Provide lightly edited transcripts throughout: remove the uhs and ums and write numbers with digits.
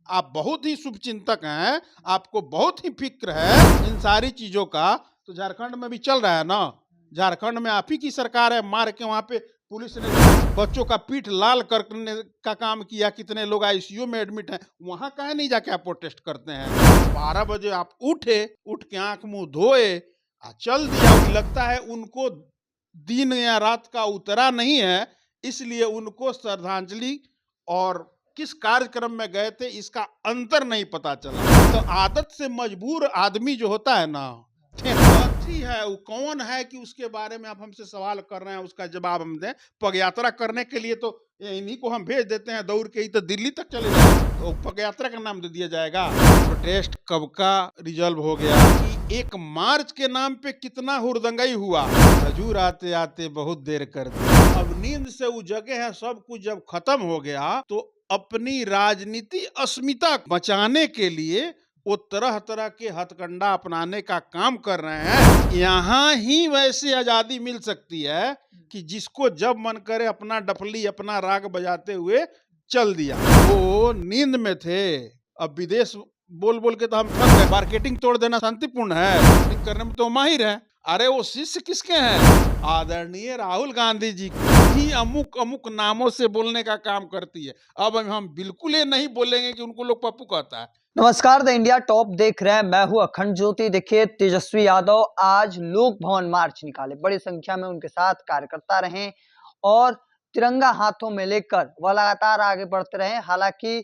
आप बहुत ही शुभचिंतक हैं, आपको बहुत ही फ़िक्र है इन सारी चीज़ों का, तो झारखंड में भी चल रहा है ना। झारखंड में आप ही की सरकार है, मार के वहाँ पे पुलिस ने बच्चों का पीठ लाल करने का काम किया, कितने लोग आईसीयू में एडमिट हैं, वहाँ काहे नहीं जाके आप प्रोटेस्ट करते हैं। 12 बजे आप उठे, उठ के आँख मुँह धोए, चल दिया। लगता है उनको दिन या रात का उतरा नहीं है, इसलिए उनको श्रद्धांजलि और किस कार्यक्रम में गए थे इसका अंतर नहीं पता चला। तो आदत से मजबूर आदमी जो होता है ना, अच्छी है, वो कौन है कि उसके बारे में आप हमसे सवाल कर रहे हैं, उसका जवाब हम दें। पगयात्रा करने के लिए तो इन्हीं को हम भेज देते हैं दौड़ के, ही तो दिल्ली तक चले जाए, तो पगयात्रा का नाम दे दिया जाएगा। प्रोटेस्ट कब का रिजल्व हो गया कि 1 मार्च के नाम पे कितना हुड़दंगई हुआ। हजूर आते आते बहुत देर कर दी। अब नींद से वो जगह है, सब कुछ जब खत्म हो गया तो अपनी राजनीति अस्मिता बचाने के लिए वो तरह तरह के हथकंडा अपनाने का काम कर रहे हैं। यहाँ ही वैसे आजादी मिल सकती है कि जिसको जब मन करे अपना डफली अपना राग बजाते हुए चल दिया। वो नींद में थे, अब विदेश बोल बोल के तो हम थक गए। मार्केटिंग तोड़ देना शांतिपूर्ण है, मार्केटिंग करने में तो माहिर है। अरे वो शिष्य किसके हैं? आदरणीय राहुल गांधी जी ही अमुक अमुक नामों से बोलने का काम करती है। अब हम बिल्कुल ये नहीं बोलेंगे कि उनको लोग पप्पू कहता है। नमस्कार, द इंडिया टॉप देख रहे हैं, मैं हूं अखंड ज्योति। देखिए, तेजस्वी यादव आज लोक भवन मार्च निकाले, बड़ी संख्या में उनके साथ कार्यकर्ता रहे और तिरंगा हाथों में लेकर वह लगातार आगे बढ़ते रहे। हालांकि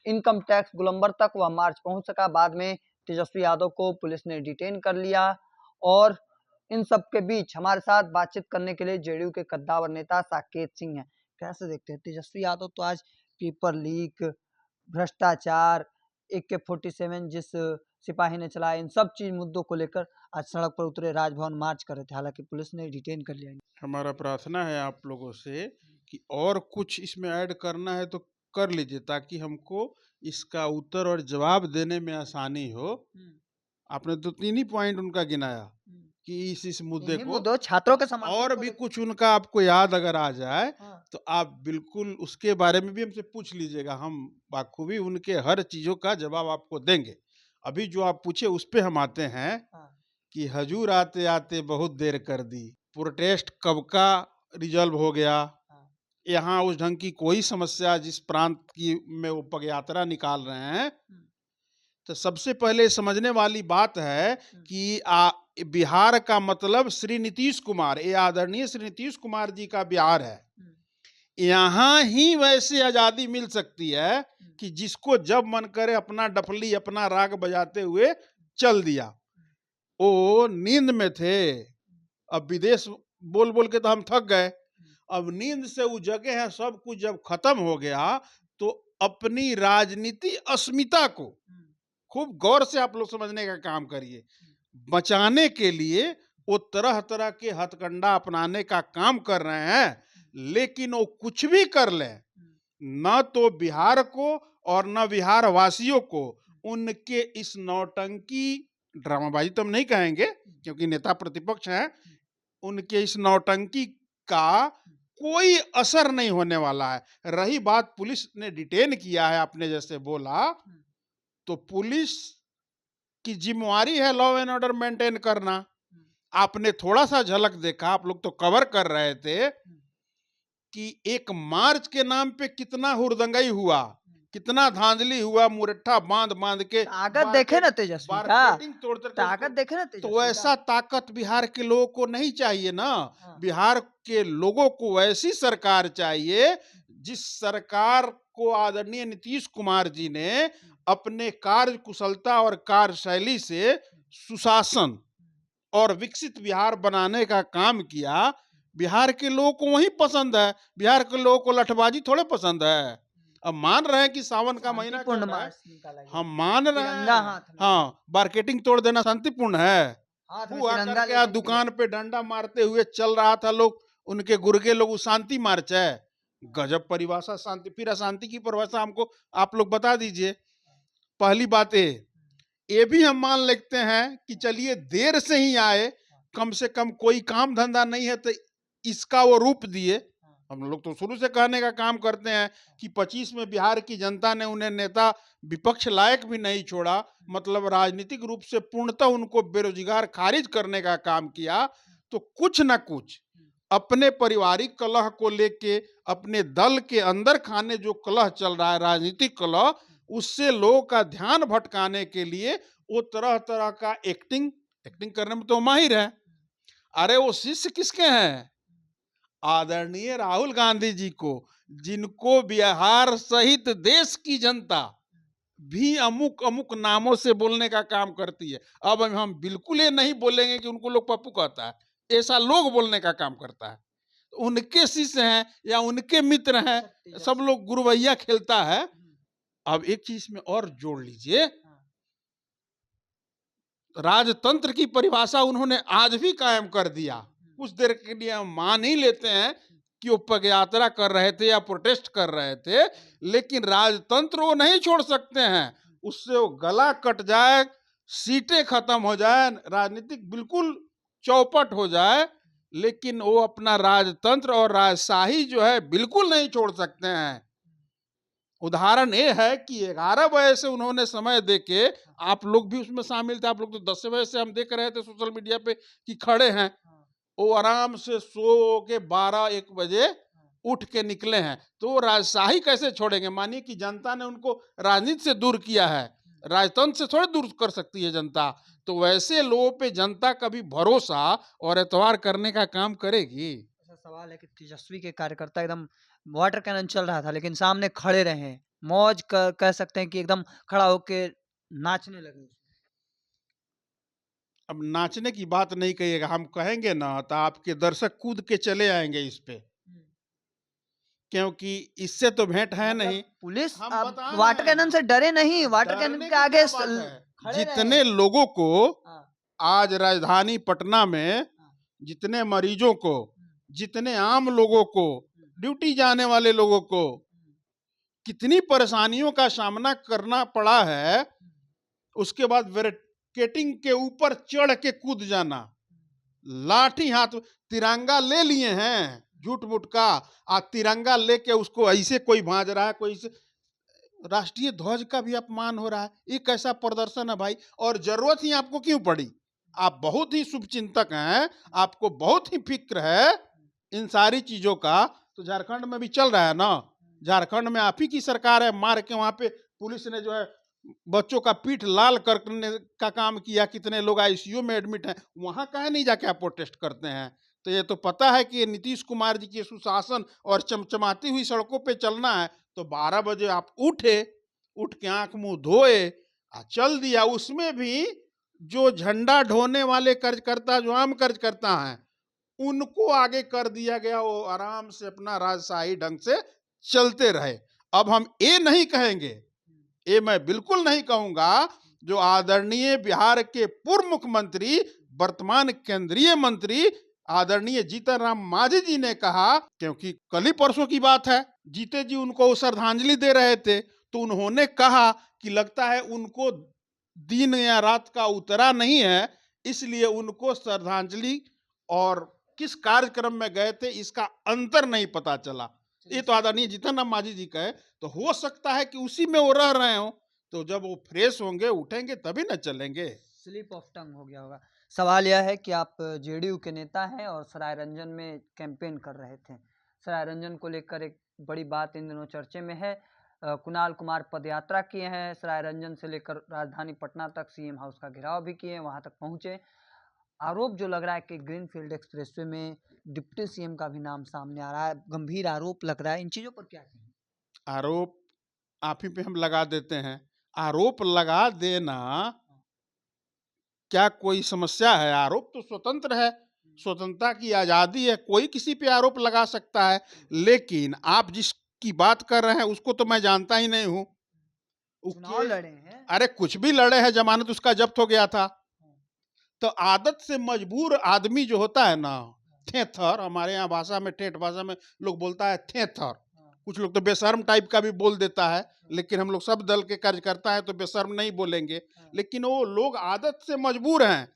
इनकम टैक्स गोलंबर तक वह मार्च पहुंच सका, बाद में तेजस्वी यादव को पुलिस ने डिटेन कर लिया। और इन सब के बीच हमारे साथ बातचीत करने के लिए जेडीयू के कद्दावर नेता साकेत सिंह हैं। कैसे देखते हैं तेजस्वी यादव? तो आज पेपर लीक, भ्रष्टाचार, AK-47 जिस सिपाही ने चलाया, इन सब चीज मुद्दों को लेकर आज सड़क पर उतरे, राजभवन मार्च कर रहे थे। हालांकि पुलिस ने डिटेन कर लिया। हमारा प्रार्थना है आप लोगों से कि और कुछ इसमें ऐड करना है तो कर लीजिए, ताकि हमको इसका उत्तर और जवाब देने में आसानी हो। आपने तो 3 ही पॉइंट उनका गिनाया कि इस मुद्दे को, छात्रों के समर्थन और भी कुछ उनका आपको याद अगर आ जाए तो आप बिल्कुल उसके बारे में भी हमसे पूछ लीजिएगा। हम बाखूबी उनके हर चीजों का जवाब आपको देंगे। अभी जो आप पूछे उस पे हम आते हैं कि हजूर आते आते बहुत देर कर दी। प्रोटेस्ट कब का रिजल्व हो गया। यहाँ उस ढंग की कोई समस्या जिस प्रांत की में वो पगयात्रा निकाल रहे हैं, तो सबसे पहले समझने वाली बात है कि बिहार का मतलब श्री नीतीश कुमार, ये आदरणीय श्री नीतीश कुमार जी का बिहार है। यहाँ ही वैसे आजादी मिल सकती है कि जिसको जब मन करे अपना डफली अपना राग बजाते हुए चल दिया। वो नींद में थे, अब विदेश बोल बोल के तो हम थक गए। अब नींद से वो जगह है, सब कुछ जब खत्म हो गया तो अपनी राजनीति अस्मिता को खूब गौर से आप लोग समझने का काम करिए। बचाने के लिए वो तरह तरह के हथकंडा अपनाने का काम कर रहे हैं, लेकिन वो कुछ भी कर लें, न तो बिहार को और न बिहार वासियों को उनके इस नौटंकी, ड्रामाबाजी तो हम नहीं कहेंगे क्योंकि नेता प्रतिपक्ष हैं, उनके इस नौटंकी का कोई असर नहीं होने वाला है। रही बात पुलिस ने डिटेन किया है, आपने जैसे बोला, तो पुलिस की जिम्मेवारी है लॉ एंड ऑर्डर मेंटेन करना। आपने थोड़ा सा झलक देखा, आप लोग तो कवर कर रहे थे कि 1 मार्च के नाम पे कितना हुड़दंगई हुआ, कितना धांधली हुआ, मुरट्ठा बांध बांध के। ताकत देखे ना तेजस्वी का, ताकत देखे ना तेजस्वी तो ऐसा ताकत बिहार के लोगों को नहीं चाहिए ना। बिहार के लोगों को वैसी सरकार चाहिए जिस सरकार को आदरणीय नीतीश कुमार जी ने अपने कार्य कुशलता और कार्यशैली से सुशासन और विकसित बिहार बनाने का काम किया। बिहार के लोगों को वही पसंद है, बिहार के लोगों को लठबाजी थोड़े पसंद है। अब मान रहे हैं कि सावन का महीना चल रहा है, हम मान रहे हैं, हाँ, मार्केटिंग तोड़ देना शांतिपूर्ण है। क्या दुकान पे डंडा मारते हुए चल रहा था लोग, उनके गुर्गे लोग, शांति मार्च है। गजब परिभाषा शांति, फिर अशांति की परिभाषा हमको आप लोग बता दीजिए। पहली बात ये भी हम मान लेते हैं कि चलिए देर से ही आए, कम से कम कोई काम धंधा नहीं है तो इसका वो रूप दिए, हम लोग तो शुरू से कहने का काम करते हैं कि 25 में बिहार की जनता ने उन्हें नेता विपक्ष लायक भी नहीं छोड़ा, मतलब राजनीतिक रूप से पूर्णतः उनको बेरोजगार खारिज करने का काम किया। तो कुछ न कुछ अपने पारिवारिक कलह को लेके, अपने दल के अंदर खाने जो कलह चल रहा है, राजनीतिक कलह, उससे लोगों का ध्यान भटकाने के लिए वो तरह तरह का एक्टिंग करने में तो माहिर है। अरे वो शिष्य किसके हैं? आदरणीय राहुल गांधी जी को, जिनको बिहार सहित देश की जनता भी अमुक अमुक नामों से बोलने का काम करती है। अब हम बिल्कुल ये नहीं बोलेंगे कि उनको लोग पप्पू कहता है, ऐसा लोग बोलने का काम करता है। तो उनके शिष्य हैं या उनके मित्र हैं, सब लोग गुरवैया खेलता है। अब एक चीज में और जोड़ लीजिए, राजतंत्र की परिभाषा उन्होंने आज भी कायम कर दिया। कुछ देर के लिए हम मान ही लेते हैं कि वो पग यात्रा कर रहे थे या प्रोटेस्ट कर रहे थे, लेकिन राजतंत्र वो नहीं छोड़ सकते हैं। उससे वो गला कट जाए, सीटें खत्म हो जाए, राजनीतिक बिल्कुल चौपट हो जाए, लेकिन वो अपना राजतंत्र और राजशाही जो है बिल्कुल नहीं छोड़ सकते हैं। उदाहरण ये है कि 11 बजे से उन्होंने समय देके, आप लोग भी उसमें शामिल थे, आप लोग तो 10 बजे से हम देख रहे थे सोशल मीडिया पे कि खड़े हैं, वो आराम से सो के 12-1 बजे उठ के निकले हैं। तो वो राजशाही कैसे छोड़ेंगे? मानिए कि जनता ने उनको राजनीति से दूर किया है, राजतंत्र से थोड़ी दूर कर सकती है जनता। तो वैसे लोगों पे जनता कभी भरोसा और एतवार करने का काम करेगी? ऐसा सवाल है कि तेजस्वी के कार्यकर्ता एकदम वाटर कैनन चल रहा था लेकिन सामने खड़े रहे, मौज कह सकते हैं कि एकदम खड़ा होके नाचने लगे। अब नाचने की बात नहीं कहिएगा, हम कहेंगे ना तो आपके दर्शक कूद के चले आएंगे इस पे, क्योंकि इससे तो भेंट है मतलब नहीं। पुलिस हम अब बता वाटर रहे हैं, कैनन से डरे नहीं, वाटर कैनन डरने के की आगे क्या बात है? खड़े जितने रहे। लोगों को हाँ, आज राजधानी पटना में, जितने मरीजों को, जितने आम लोगों को, ड्यूटी जाने वाले लोगों को कितनी परेशानियों का सामना करना पड़ा है, उसके बाद बैरिकेडिंग के ऊपर चढ़ के कूद जाना, लाठी हाथ, तिरंगा ले लिए हैं झूठ मूठ का, तिरंगा लेके उसको ऐसे कोई भांज रहा है, कोई ऐसे, राष्ट्रीय ध्वज का भी अपमान हो रहा है। ये कैसा प्रदर्शन है भाई? और जरूरत ही आपको क्यों पड़ी? आप बहुत ही शुभचिंतक हैं, आपको बहुत ही फिक्र है इन सारी चीजों का। तो झारखंड में भी चल रहा है ना, झारखंड में आप ही की सरकार है, मार के वहां पे पुलिस ने जो है बच्चों का पीठ लाल करने का काम किया, कितने लोग आईसीयू में एडमिट हैं, वहां कहे नहीं जाके आप प्रोटेस्ट करते हैं? तो ये तो पता है कि ये नीतीश कुमार जी के सुशासन और चमचमाती हुई सड़कों पे चलना है। तो 12 बजे आप उठे, उठ के आंख मुंह धोए, चल दिया। उसमें भी जो झंडा ढोने वाले कार्यकर्ता, जो आम कार्यकर्ता हैं, उनको आगे कर दिया गया, वो आराम से अपना राजशाही ढंग से चलते रहे। अब हम ये नहीं कहेंगे, ये मैं बिल्कुल नहीं कहूंगा, जो आदरणीय बिहार के पूर्व मुख्यमंत्री, वर्तमान केंद्रीय मंत्री आदरणीय जीतन राम मांझी जी ने कहा, क्योंकि कल ही परसों की बात है, जीते जी उनको श्रद्धांजलि दे रहे थे, तो उन्होंने कहा कि लगता है उनको दिन या रात का उतरा नहीं है, इसलिए उनको श्रद्धांजलि और किस कार्यक्रम में गए थे इसका अंतर नहीं पता चला। ये तो आदरणीय जीतन राम मांझी जी कहे, तो हो सकता है कि उसी में वो रह रहे हो। तो जब वो फ्रेश होंगे, उठेंगे, तभी न चलेंगे। स्लिप ऑफ टंग हो गया होगा। सवाल यह है कि आप जेडीयू के नेता हैं और सरायरंजन में कैंपेन कर रहे थे। सरायरंजन को लेकर एक बड़ी बात इन दिनों चर्चे में है। कुणाल कुमार पदयात्रा किए हैं, सरायरंजन से लेकर राजधानी पटना तक सीएम हाउस का घेराव भी किए, वहां तक पहुंचे। आरोप जो लग रहा है कि ग्रीनफील्ड एक्सप्रेसवे में डिप्टी सीएम का भी नाम सामने आ रहा है, गंभीर आरोप लग रहा है। इन चीजों पर क्या कहें? आरोप आप ही पे हम लगा देते हैं। आरोप लगा देना क्या कोई समस्या है? आरोप तो स्वतंत्र है, स्वतंत्रता की आजादी है, कोई किसी पे आरोप लगा सकता है। लेकिन आप जिसकी बात कर रहे हैं उसको तो मैं जानता ही नहीं हूँ। चुनाव लड़े हैं। अरे कुछ भी लड़े हैं, जमानत उसका जब्त हो गया था। तो आदत से मजबूर आदमी जो होता है ना, थेथर, हमारे यहाँ भाषा में, ठेठ भाषा में लोग बोलता है थेथर, कुछ लोग तो बेशर्म टाइप का भी बोल देता है, लेकिन हम लोग सब दल के कार्यकर्ता हैं तो बेशर्म नहीं बोलेंगे। लेकिन वो लोग आदत से मजबूर हैं,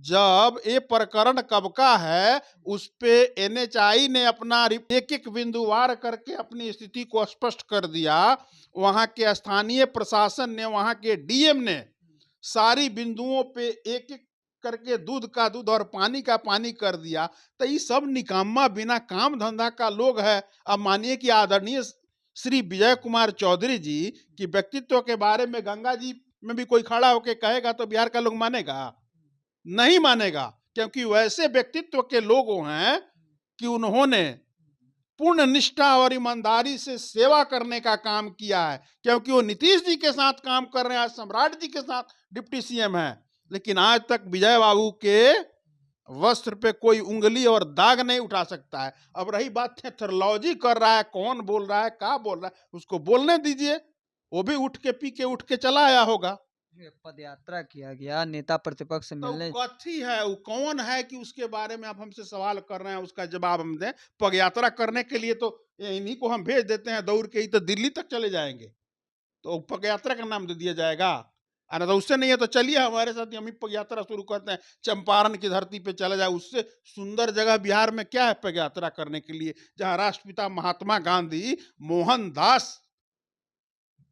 जब ये प्रकरण कब का है, उस पे एनएचआई ने अपना एक एक बिंदुवार करके अपनी स्थिति को स्पष्ट कर दिया। वहां के स्थानीय प्रशासन ने, वहां के डीएम ने सारी बिंदुओं पे एक एक करके दूध का दूध और पानी का पानी कर दिया। तो ये सब निकम्मा बिना काम धंधा का लोग है। अब मानिए कि आदरणीय श्री विजय कुमार चौधरी जी की व्यक्तित्व के बारे में गंगा जी में भी कोई खड़ा होकर कहेगा तो बिहार का लोग मानेगा? नहीं मानेगा, क्योंकि वैसे व्यक्तित्व के लोग हैं कि उन्होंने पूर्ण निष्ठा और ईमानदारी से सेवा करने का काम किया है। क्योंकि वो नीतीश जी के साथ काम कर रहे हैं, आज सम्राट जी के साथ डिप्टी सीएम है, लेकिन आज तक विजय बाबू के वस्त्र पे कोई उंगली और दाग नहीं उठा सकता है। अब रही बात थेथरोलॉजी कर रहा है, कौन बोल रहा है, क्या बोल रहा है, उसको बोलने दीजिए। वो भी उठ के पी के उठ के चला आया होगा। पद यात्रा किया गया, नेता प्रतिपक्ष से तो मिलने। कथी है, वो कौन है कि उसके बारे में आप हमसे सवाल कर रहे हैं, उसका जवाब हम दें? पग यात्रा करने के लिए तो इन्हीं को हम भेज देते हैं दौड़ के, ही तो दिल्ली तक चले जाएंगे, तो पग यात्रा का नाम दे दिया जाएगा? अरे तो उससे नहीं है तो चलिए हमारे साथ, हम ही पग यात्रा शुरू करते हैं, चंपारण की धरती पे चला जाए। उससे सुंदर जगह बिहार में क्या है पग यात्रा करने के लिए, जहां राष्ट्रपिता महात्मा गांधी, मोहनदास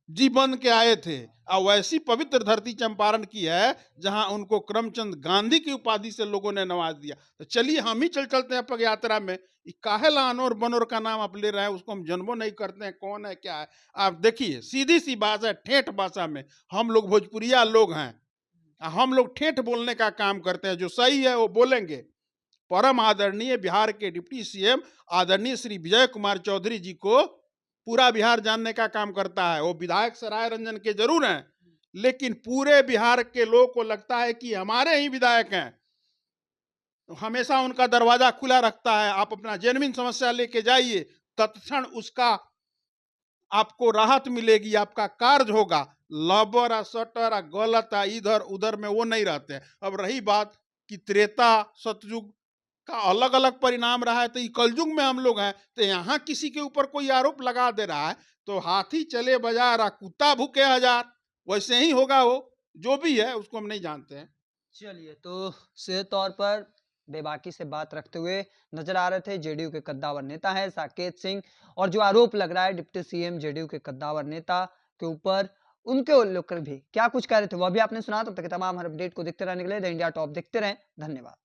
जी बन के आए थे। और वैसी पवित्र धरती चंपारण की है जहां उनको करमचंद गांधी की उपाधि से लोगों ने नवाज दिया। तो चलिए हम ही चलते हैं पग यात्रा में। काहेला अनोर बनोर का नाम आप ले रहे हैं, उसको हम जन्मो नहीं करते हैं, कौन है क्या है। आप देखिए, सीधी सी बात है, ठेठ भाषा में, हम लोग भोजपुरिया लोग हैं, हम लोग ठेठ बोलने का काम करते हैं, जो सही है वो बोलेंगे। परम आदरणीय बिहार के डिप्टी सीएम आदरणीय श्री विजय कुमार चौधरी जी को पूरा बिहार जानने का काम करता है। वो विधायक सराय रंजन के जरूर हैं, लेकिन पूरे बिहार के लोगों को लगता है कि हमारे ही विधायक हैं। हमेशा उनका दरवाजा खुला रखता है। आप अपना जेन्युइन समस्या लेके जाइए, तत्क्षण उसका आपको राहत मिलेगी, आपका कार्य होगा। लबर सटर गलत इधर उधर में वो नहीं रहते हैं। अब रही बात कि त्रेता सतयुग का अलग अलग परिणाम रहा है, तो कलयुग में हम लोग हैं, तो यहाँ किसी के ऊपर कोई आरोप लगा दे रहा है तो हाथी चले बाजार कुत्ता भूखे हजार, वैसे ही होगा। वो जो भी है उसको हम नहीं जानते हैं। चलिए, तो सीधे तौर पर बेबाकी से बात रखते हुए नजर आ रहे थे जेडीयू के कद्दावर नेता हैं साकेत सिंह, और जो आरोप लग रहा है डिप्टी सीएम जेडीयू के कद्दावर नेता के ऊपर, उनके लेकर भी क्या कुछ कह रहे थे वो भी आपने सुना। तब तक के तमाम हर अपडेट को देखते रहने के लिए द इंडिया टॉप देखते रहें। धन्यवाद।